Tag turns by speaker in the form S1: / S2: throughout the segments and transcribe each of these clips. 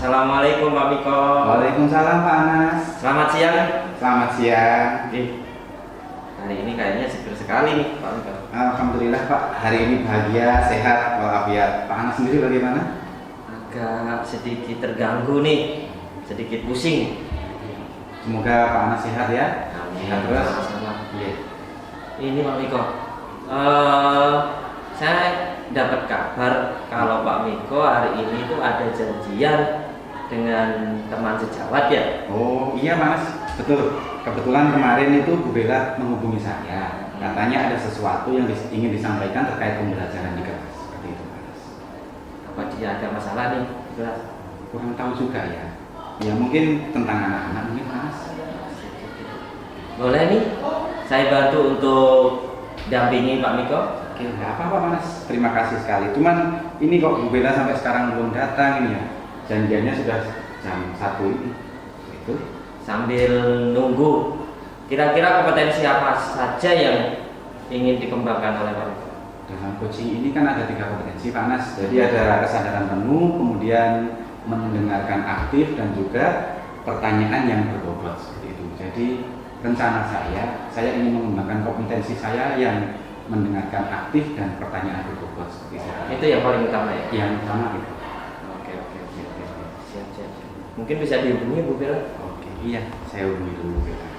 S1: Assalamualaikum Pak Miko.
S2: Waalaikumsalam Pak Anas.
S1: Selamat siang.
S2: Selamat siang.
S1: Hari ini kayaknya seger sekali nih Pak Miko.
S2: Alhamdulillah Pak, hari ini bahagia, sehat, walafiat. Pak Anas sendiri bagaimana?
S1: Agak sedikit terganggu nih, sedikit pusing.
S2: Semoga Pak Anas sehat ya.
S1: Sehat
S2: terus.
S1: sama-sama.
S2: Iya.
S1: Ini Pak Miko, saya dapat kabar kalau Pak Miko hari ini tuh ada janjian dengan teman sejawat ya.
S2: Oh iya Mas, betul. Kebetulan kemarin itu Bu Bella menghubungi saya. Katanya ada sesuatu yang ingin disampaikan terkait pembelajaran di kelas. Seperti itu Mas.
S1: Apa dia ada masalah nih? Jelas.
S2: Kurang tahu juga ya. Ya mungkin tentang anak-anak mungkin Mas.
S1: Boleh nih, saya bantu untuk dampingi Pak Miko.
S2: Oke, nggak apa-apa Mas. Terima kasih sekali. Cuman ini kok Bu Bella sampai sekarang belum datang ini ya. Janjiannya sudah jam 1 ini. Itu.
S1: Sambil nunggu, kira-kira kompetensi apa saja yang ingin dikembangkan oleh Pak Miko?
S2: Dalam coaching ini kan ada 3 kompetensi Pak Anas. Jadi ada kesadaran penuh, kemudian mendengarkan aktif dan juga pertanyaan yang berbobot seperti itu. Jadi rencana saya ingin mengembangkan kompetensi saya yang mendengarkan aktif dan pertanyaan berbobot seperti itu.
S1: Itu yang paling utama ya?
S2: Yang utama itu.
S1: Oke. Siap. Mungkin bisa dihubungi Bu Bella?
S2: Oke, iya, saya hubungi dulu Bella.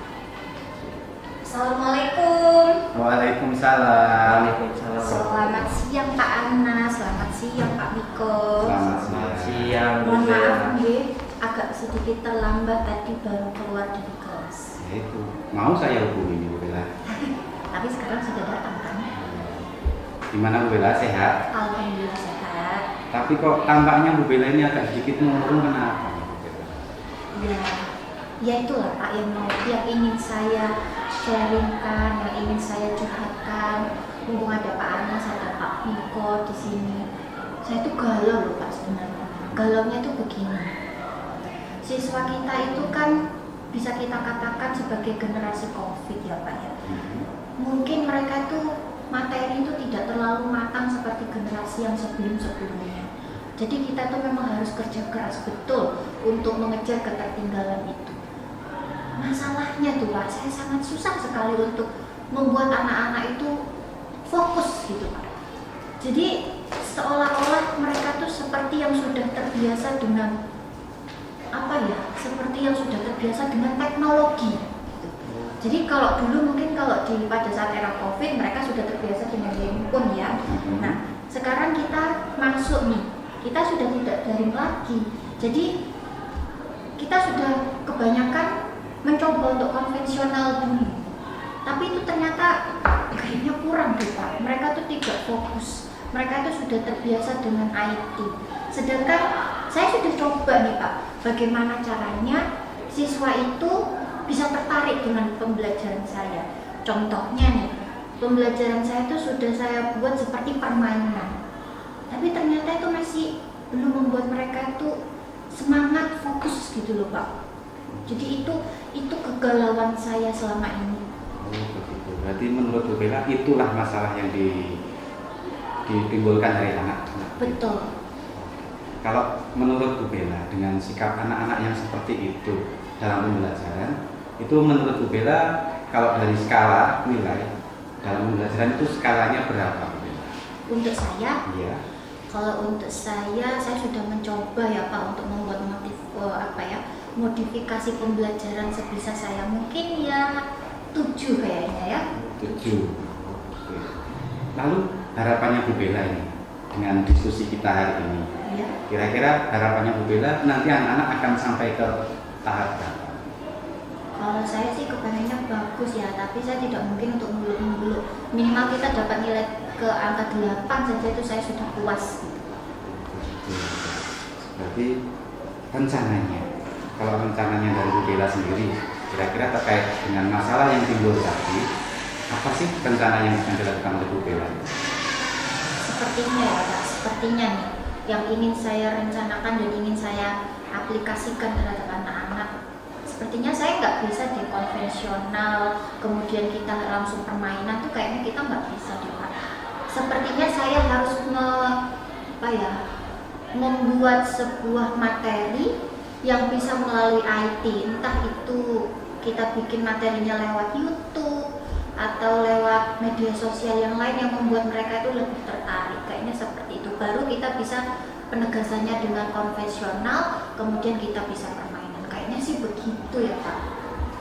S3: Assalamualaikum.
S2: Waalaikumsalam.
S1: Waalaikumsalam.
S3: Selamat siang Pak Anas, selamat siang Pak Miko.
S2: Selamat
S1: Siang Bu
S3: Mohon
S1: Bella.
S3: maaf nggih, agak sedikit terlambat tadi baru keluar dari kelas.
S2: Ya itu, mau saya hubungi Bu Bella.
S3: Tapi sekarang sudah datang kan?
S2: Gimana Bu Bella, sehat?
S3: Alhamdulillah sehat.
S2: Tapi kok tampaknya Bu Bella ini agak sedikit murung, kenapa?
S3: Ya itulah Pak yang ingin saya sharingkan, yang ingin saya curhatkan. Mumpung ada Pak Anas, ada Pak Miko di sini. Saya tuh galau loh Pak sebenarnya. Galaunya tuh begini. Siswa kita itu kan bisa kita katakan sebagai generasi COVID ya Pak ya. Mungkin mereka tuh materi itu tidak terlalu matang seperti generasi yang sebelum-sebelumnya. Jadi kita tuh memang harus kerja keras betul untuk mengejar ketertinggalan itu. Masalahnya tuh Pak, saya sangat susah sekali untuk membuat anak-anak itu fokus gitu Pak. Jadi seolah-olah mereka tuh seperti yang sudah terbiasa dengan seperti yang sudah terbiasa dengan teknologi. Jadi kalau dulu mungkin pada saat era COVID mereka sudah terbiasa dengan handphone ya. Nah sekarang kita masuk nih, kita sudah tidak daring lagi. Jadi kita sudah kebanyakan mencoba untuk konvensional dulu. Tapi itu ternyata kayaknya kurang deh Pak. Mereka tuh tidak fokus. Mereka itu sudah terbiasa dengan IT. Sedangkan saya sudah coba nih Pak, bagaimana caranya siswa itu bisa tertarik dengan pembelajaran saya. Contohnya nih, pembelajaran saya itu sudah saya buat seperti permainan. Tapi ternyata itu masih belum membuat mereka itu semangat fokus gitu loh Pak. Jadi itu kegalauan saya selama ini.
S2: Oh begitu. Berarti menurut Bu Bella itulah masalah yang ditimbulkan dari anak-anak.
S3: Betul.
S2: Kalau menurut Bu Bella dengan sikap anak-anak yang seperti itu dalam pembelajaran, itu menurut Bu Bella kalau dari skala nilai dalam pembelajaran itu skalanya berapa Bu Bella?
S3: Untuk saya,
S2: Iya.
S3: kalau untuk saya sudah mencoba ya Pak untuk membuat modifikasi pembelajaran sebisa saya. Mungkin ya 7 kayaknya ya.
S2: 7. Oke. Lalu harapannya Bu Bella ini dengan diskusi kita hari ini,
S3: Iya.
S2: kira-kira harapannya Bu Bella nanti anak-anak akan sampai ke tahap berapa?
S3: Kalau saya sih kepengennya bagus ya, tapi saya tidak mungkin untuk muluk-muluk. Minimal kita dapat nilai ke angka 8 saja itu saya sudah puas.
S2: Berarti rencananya, kalau rencananya dari Bu Bella sendiri, kira-kira terkait dengan masalah yang timbul tadi, apa sih rencana yang akan dilakukan oleh Bu Bella?
S3: Sepertinya ya Pak, sepertinya nih yang ingin saya rencanakan dan ingin saya aplikasikan terhadap anak-anak. Sepertinya saya nggak bisa di konvensional, kemudian kita langsung permainan tuh kayaknya kita nggak bisa di Pak. Sepertinya saya harus membuat sebuah materi yang bisa melalui IT, entah itu kita bikin materinya lewat YouTube atau lewat media sosial yang lain yang membuat mereka itu lebih tertarik. Kayaknya seperti itu. Baru kita bisa penegasannya dengan konvensional, kemudian kita bisa permainan. Kayaknya sih begitu ya Pak.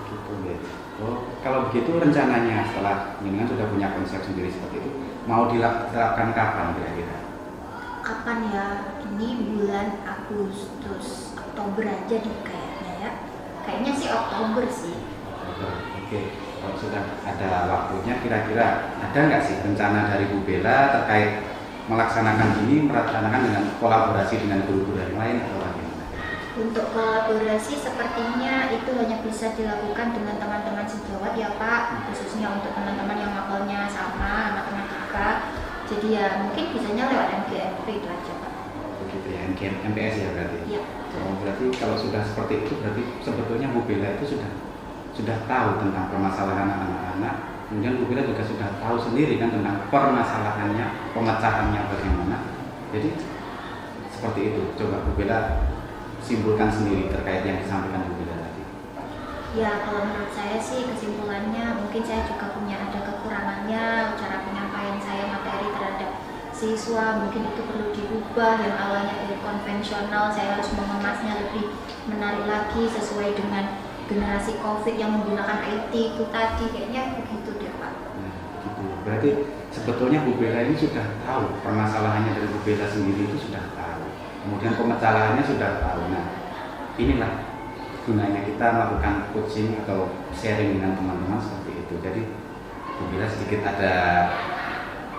S2: Gitu ya. Oh, kalau begitu rencananya setelah jenengan sudah punya konsep sendiri seperti itu, mau diterapkan kapan kira-kira?
S3: Kapan ya? Ini bulan Agustus, Oktober aja deh kayaknya ya. Kayaknya sih Oktober sih.
S2: Oke, kalau sudah ada waktunya, kira-kira ada nggak sih rencana dari Bu Bella terkait melaksanakan ini, melaksanakan dengan kolaborasi dengan guru-guru yang lain atau bagaimana?
S3: Untuk kolaborasi sepertinya itu hanya bisa dilakukan dengan teman-teman sejawat ya Pak, khususnya untuk teman-teman yang makolnya sama matematika. Jadi ya mungkin bisanya lewat MGMP itu aja Pak.
S2: Begitu ya, MPS ya berarti?
S3: Iya.
S2: Oh, berarti kalau sudah seperti itu, berarti sebetulnya Bu Bella itu sudah tahu tentang permasalahan anak-anak. Kemudian Bu Bella juga sudah tahu sendiri kan tentang permasalahannya, pemecahannya bagaimana. Jadi seperti itu. Coba Bu Bella simpulkan sendiri terkait yang disampaikan Bu Bella tadi.
S3: Ya kalau menurut saya sih kesimpulannya mungkin saya juga punya ada kekurangannya, cara penyampaian saya materi terhadap siswa mungkin itu perlu diubah, yang awalnya dari konvensional saya harus mengemasnya lebih menarik lagi sesuai dengan generasi COVID yang menggunakan IT itu tadi, kayaknya begitu deh Pak.
S2: Nah, gitu. Berarti sebetulnya Bu Bella ini sudah tahu permasalahannya dari Bu Bella sendiri itu sudah tahu. Kemudian pemecahannya sudah tahu. Nah, inilah gunanya kita melakukan coaching atau sharing dengan teman-teman seperti itu. Jadi Bu Bella sedikit ada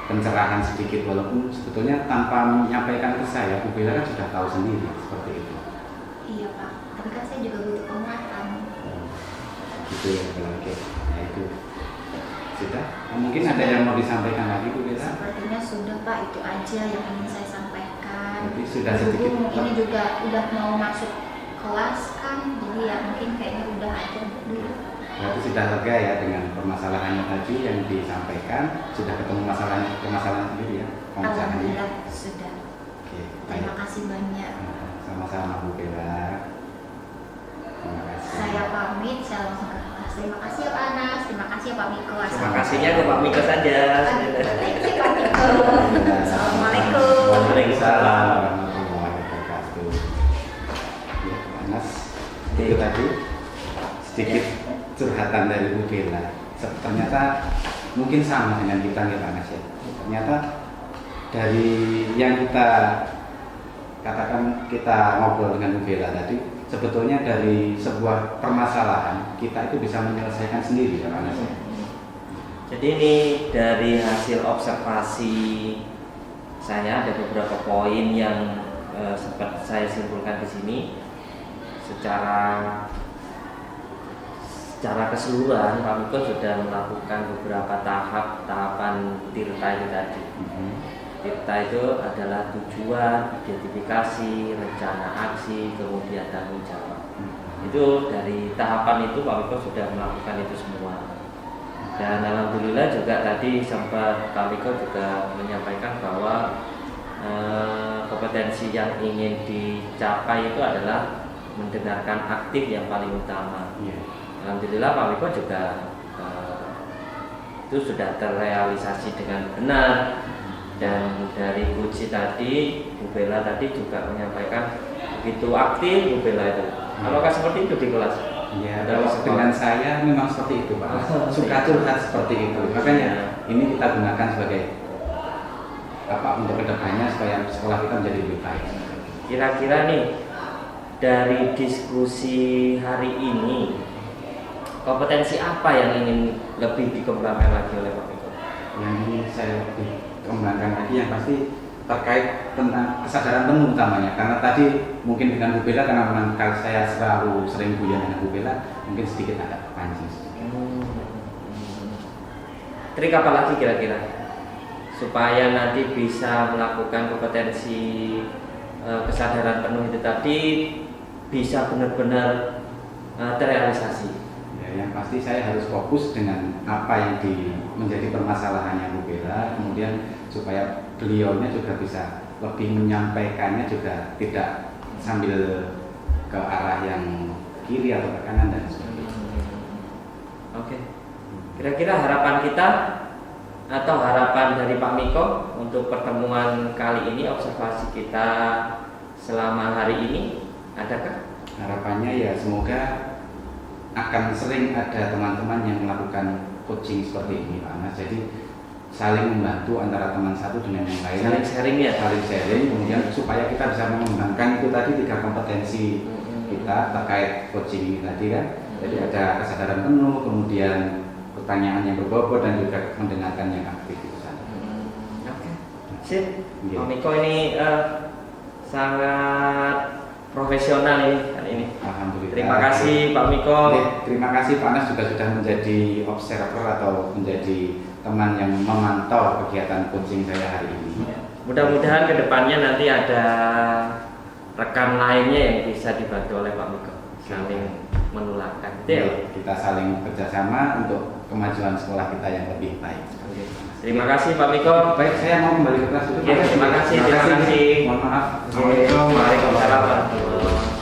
S2: pencerahan sedikit, walaupun sebetulnya tanpa menyampaikan ke saya, Bu Bella kan sudah tahu sendiri seperti itu.
S3: Iya Pak, tapi kan saya juga butuh penguatan.
S2: Gitu ya, oke. Nah itu sudah. Mungkin ada yang mau disampaikan lagi Bu Bella?
S3: Sepertinya sudah Pak, itu aja yang ingin saya sampaikan.
S2: Berarti sudah sedikit.
S3: Berhubung ini juga udah mau masuk kelas kan, jadi ya mungkin kayaknya udah aja dulu.
S2: Berarti sudah lega ya dengan permasalahannya tadi yang disampaikan, sudah ketemu permasalahan sendiri ya, pemecahannya.
S3: Alhamdulillah sudah.
S2: Oke,
S3: Terima
S2: baik.
S3: kasih banyak.
S2: Sama-sama Bu Bella. Terima kasih.
S3: Saya pamit, saya langsung ke kelas. Terima kasih ya Pak Anas, terima kasih ya Pak Miko.
S1: Terima kasihnya ke Pak Miko saja.
S3: Thank you Pak Miko. Assalamualaikum.
S2: Waalaikumsalam warahmatullahi wabarakatuh. Ya, Pak Anas, itu tadi sedikit curhatan dari Bu Bella. Ternyata mungkin sama dengan kita nih Pak Anas ya. Ternyata dari yang kita katakan, kita ngobrol dengan Bu Bella tadi, sebetulnya dari sebuah permasalahan kita itu bisa menyelesaikan sendiri ya Pak Anas ya.
S1: Jadi ini dari hasil observasi saya ada beberapa poin yang sempat saya simpulkan di sini. Secara keseluruhan Pak Miko sudah melakukan beberapa tahapan TIRTA itu tadi. TIRTA itu adalah tujuan, identifikasi, rencana aksi, kemudian tanggung jawab. Itu dari tahapan itu Pak Miko sudah melakukan itu semua. Dan alhamdulillah juga tadi sempat Pak Miko juga menyampaikan bahwa kompetensi yang ingin dicapai itu adalah mendengarkan aktif yang paling utama. Alhamdulillah Pak Miko juga itu sudah terrealisasi dengan benar. Dan dari Guci tadi, Bu Bella tadi juga menyampaikan begitu aktif Bu Bella itu. Apakah seperti itu di kelas?
S2: Ya, dengan saya memang seperti itu Pak. Suka curhat seperti itu. Makanya ini kita gunakan sebagai untuk kedepannya supaya sekolah kita menjadi lebih baik.
S1: Kira-kira nih dari diskusi hari ini, kompetensi apa yang ingin lebih dikembangkan lagi oleh Pak Miko?
S2: Yang ingin saya lebih kembangkan lagi yang pasti terkait tentang kesadaran penuh utamanya, karena tadi mungkin dengan Bu Bella, karena memang saya selalu sering guyon dengan Bu Bella, mungkin sedikit agak kepancing sedikit.
S1: Trik apa lagi kira-kira supaya nanti bisa melakukan kompetensi kesadaran penuh itu tadi bisa benar-benar terrealisasi?
S2: Ya, yang pasti saya harus fokus dengan apa yang menjadi permasalahannya Bu Bella, kemudian supaya beliaunya juga bisa lebih menyampaikannya juga tidak sambil ke arah yang kiri atau ke kanan dan sebagainya.
S1: Oke. Kira-kira harapan kita atau harapan dari Pak Miko untuk pertemuan kali ini, observasi kita selama hari ini, adakah?
S2: Harapannya ya semoga akan sering ada teman-teman yang melakukan coaching seperti ini Pak Anas. Jadi saling membantu antara teman satu dengan yang lain.
S1: Saling sharing ya.
S2: Saling sharing, kemudian supaya kita bisa mengembangkan itu tadi 3 kompetensi kita terkait coaching ini tadi kan. Jadi ada kesadaran penuh, kemudian pertanyaan yang berbobot dan juga mendengarkan yang aktif di sana.
S1: Oke. Sip.
S2: Iya.
S1: Pak Miko ini sangat profesional ini kali ini.
S2: Alhamdulillah.
S1: Terima kasih Pak Miko.
S2: Oke, terima kasih Pak Anas juga sudah menjadi observer atau menjadi teman yang memantau kegiatan coaching saya hari ini.
S1: Mudah-mudahan kedepannya nanti ada rekan lainnya yang bisa dibantu oleh Pak Miko, saling menularkan.
S2: Oke, kita saling bekerjasama untuk kemajuan sekolah kita yang lebih baik.
S1: Oke. Terima kasih Pak Miko.
S2: Baik, saya mau kembali ke kelas dulu.
S1: Ya, terima kasih.
S2: Mohon maaf.
S1: Assalamualaikum warahmatullahi wabarakatuh.